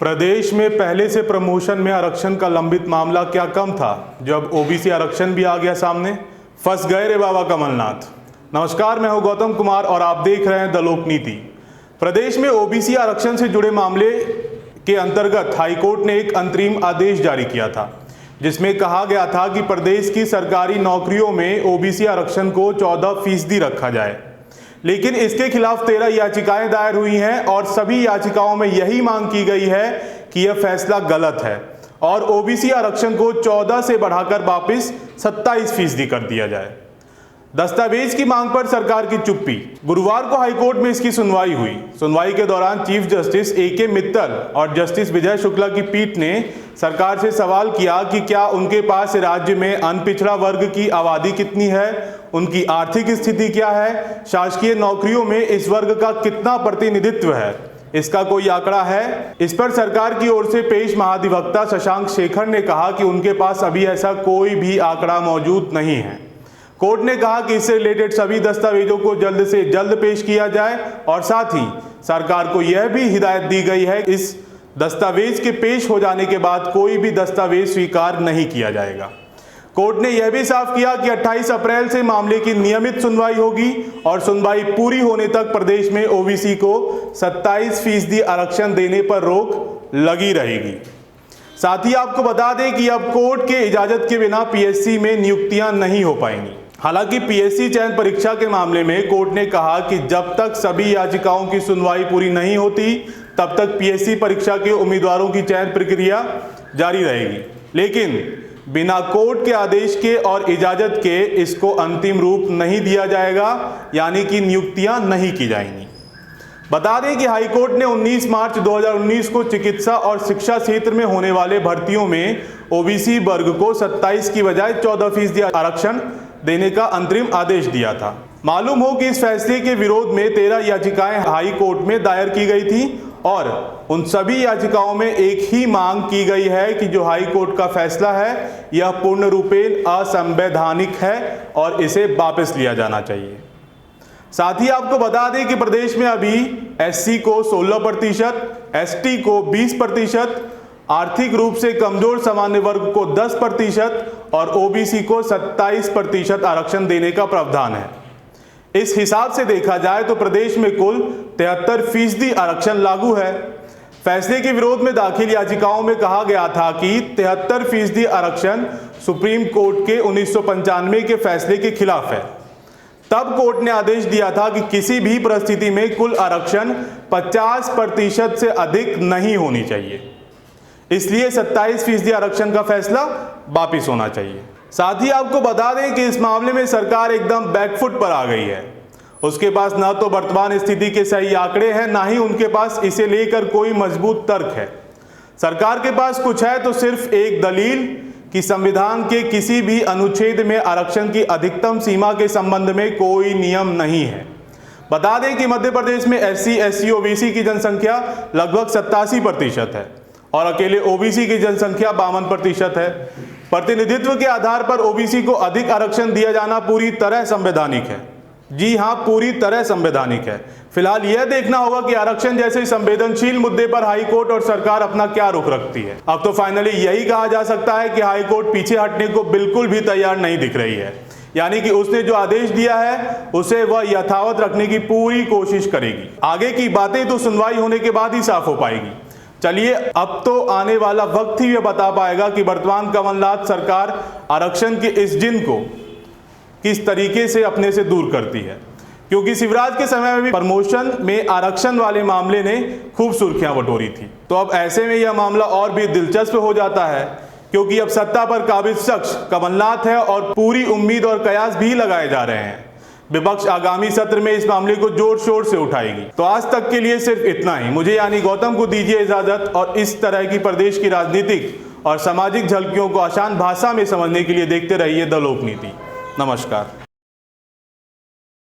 प्रदेश में पहले से प्रमोशन में आरक्षण का लंबित मामला क्या कम था, जब ओबीसी आरक्षण भी आ गया सामने। फंस गए रे बाबा कमलनाथ। नमस्कार, मैं हूं गौतम कुमार और आप देख रहे हैं द लोकनीति। प्रदेश में ओबीसी आरक्षण से जुड़े मामले के अंतर्गत हाईकोर्ट ने एक अंतरिम आदेश जारी किया था, जिसमें कहा गया था कि प्रदेश की सरकारी नौकरियों में ओबीसी आरक्षण को 14% रखा जाए। लेकिन इसके खिलाफ 13 याचिकाएं दायर हुई हैं और सभी याचिकाओं में यही मांग की गई है कि यह फैसला गलत है और ओबीसी आरक्षण को 14 से बढ़ाकर वापस 27% कर दिया जाए। दस्तावेज की मांग पर सरकार की चुप्पी। गुरुवार को हाईकोर्ट में इसकी सुनवाई हुई। सुनवाई के दौरान चीफ जस्टिस ए.के. मित्तल और जस्टिस विजय शुक्ला की पीठ ने सरकार से सवाल किया कि क्या उनके पास राज्य में अनपिछड़ा वर्ग की आबादी कितनी है, उनकी आर्थिक स्थिति क्या है, शासकीय नौकरियों में इस वर्ग का कितना प्रतिनिधित्व है, इसका कोई आंकड़ा है। इस पर सरकार की ओर से पेश महाधिवक्ता शशांक शेखर ने कहा कि उनके पास अभी ऐसा कोई भी आंकड़ा मौजूद नहीं है। कोर्ट ने कहा कि इससे रिलेटेड सभी दस्तावेजों को जल्द से जल्द पेश किया जाए और साथ ही सरकार को यह भी हिदायत दी गई है कि इस दस्तावेज के पेश हो जाने के बाद कोई भी दस्तावेज स्वीकार नहीं किया जाएगा। कोर्ट ने यह भी साफ किया कि 28 अप्रैल से मामले की नियमित सुनवाई होगी और सुनवाई पूरी होने तक प्रदेश में ओबीसी को 27% आरक्षण देने पर रोक लगी रहेगी। साथ ही आपको बता दें कि अब कोर्ट के इजाजत के बिना पीएससी में नियुक्तियां नहीं हो पाएंगी। हालांकि पीएससी चयन परीक्षा के मामले में कोर्ट ने कहा कि जब तक सभी याचिकाओं की सुनवाई पूरी नहीं होती तब तक पीएससी परीक्षा के उम्मीदवारों की चयन प्रक्रिया जारी रहेगी, लेकिन बिना कोर्ट के आदेश के और इजाजत के इसको अंतिम रूप नहीं दिया जाएगा, यानी कि नियुक्तियां नहीं की जाएंगी। बता दें कि हाईकोर्ट ने 19 मार्च 2019 को चिकित्सा और शिक्षा क्षेत्र में होने वाले भर्तियों में ओबीसी वर्ग को 27 की बजाय 14% आरक्षण देने का अंतरिम आदेश दिया था। मालूम हो कि इस फैसले के विरोध में 13 याचिकाएं हाई कोर्ट में दायर की गई थी और उन सभी याचिकाओं में एक ही मांग की गई है कि जो हाई कोर्ट का फैसला है यह पूर्ण रूपेण असंवैधानिक है और इसे वापस लिया जाना चाहिए। साथ ही आपको बता दें कि प्रदेश में अभी एससी को 16%, एसटी को 20%, आर्थिक रूप से कमजोर सामान्य वर्ग को 10% और ओबीसी को 27% आरक्षण देने का प्रावधान है। इस हिसाब से देखा जाए तो प्रदेश में कुल 73% आरक्षण लागू है। फैसले के विरोध में दाखिल याचिकाओं में कहा गया था कि 73% आरक्षण सुप्रीम कोर्ट के 1995 के फैसले के खिलाफ है। तब कोर्ट ने आदेश दिया था कि किसी भी परिस्थिति में कुल आरक्षण 50% से अधिक नहीं होनी चाहिए, इसलिए 27% आरक्षण का फैसला वापिस होना चाहिए। साथ ही आपको बता दें कि इस मामले में सरकार एकदम बैकफुट पर आ गई है। उसके पास न तो वर्तमान स्थिति के सही आंकड़े हैं, ना ही उनके पास इसे लेकर कोई मजबूत तर्क है। सरकार के पास कुछ है तो सिर्फ एक दलील कि संविधान के किसी भी अनुच्छेद में आरक्षण की अधिकतम सीमा के संबंध में कोई नियम नहीं है। बता दें कि मध्य प्रदेश में एससी, एससी, ओबीसी की जनसंख्या लगभग 87% है और अकेले ओबीसी की जनसंख्या 52% है। प्रतिनिधित्व के आधार पर ओबीसी को अधिक आरक्षण दिया जाना पूरी तरह संवैधानिक है। जी हां, पूरी तरह संवैधानिक है। फिलहाल यह देखना होगा कि आरक्षण जैसे संवेदनशील मुद्दे पर हाईकोर्ट और सरकार अपना क्या रुख रखती है। अब तो फाइनली यही कहा जा सकता है कि हाईकोर्ट पीछे हटने को बिल्कुल भी तैयार नहीं दिख रही है, यानी कि उसने जो आदेश दिया है उसे वह यथावत रखने की पूरी कोशिश करेगी। आगे की बातें तो सुनवाई होने के बाद ही साफ हो पाएगी। चलिए, अब तो आने वाला वक्त ही यह बता पाएगा कि वर्तमान कमलनाथ सरकार आरक्षण के इस जिन को किस तरीके से अपने से दूर करती है, क्योंकि शिवराज के समय में भी प्रमोशन में आरक्षण वाले मामले ने खूब सुर्खियां बटोरी थी। तो अब ऐसे में यह मामला और भी दिलचस्प हो जाता है, क्योंकि अब सत्ता पर काबिज शख्स कमलनाथ है और पूरी उम्मीद और कयास भी लगाए जा रहे हैं। विपक्ष आगामी सत्र में इस मामले को जोर शोर से उठाएगी। तो आज तक के लिए सिर्फ इतना ही। मुझे यानी गौतम को दीजिए इजाजत और इस तरह की प्रदेश की राजनीतिक और सामाजिक झलकियों को आसान भाषा में समझने के लिए देखते रहिए द लोकनीति। नमस्कार।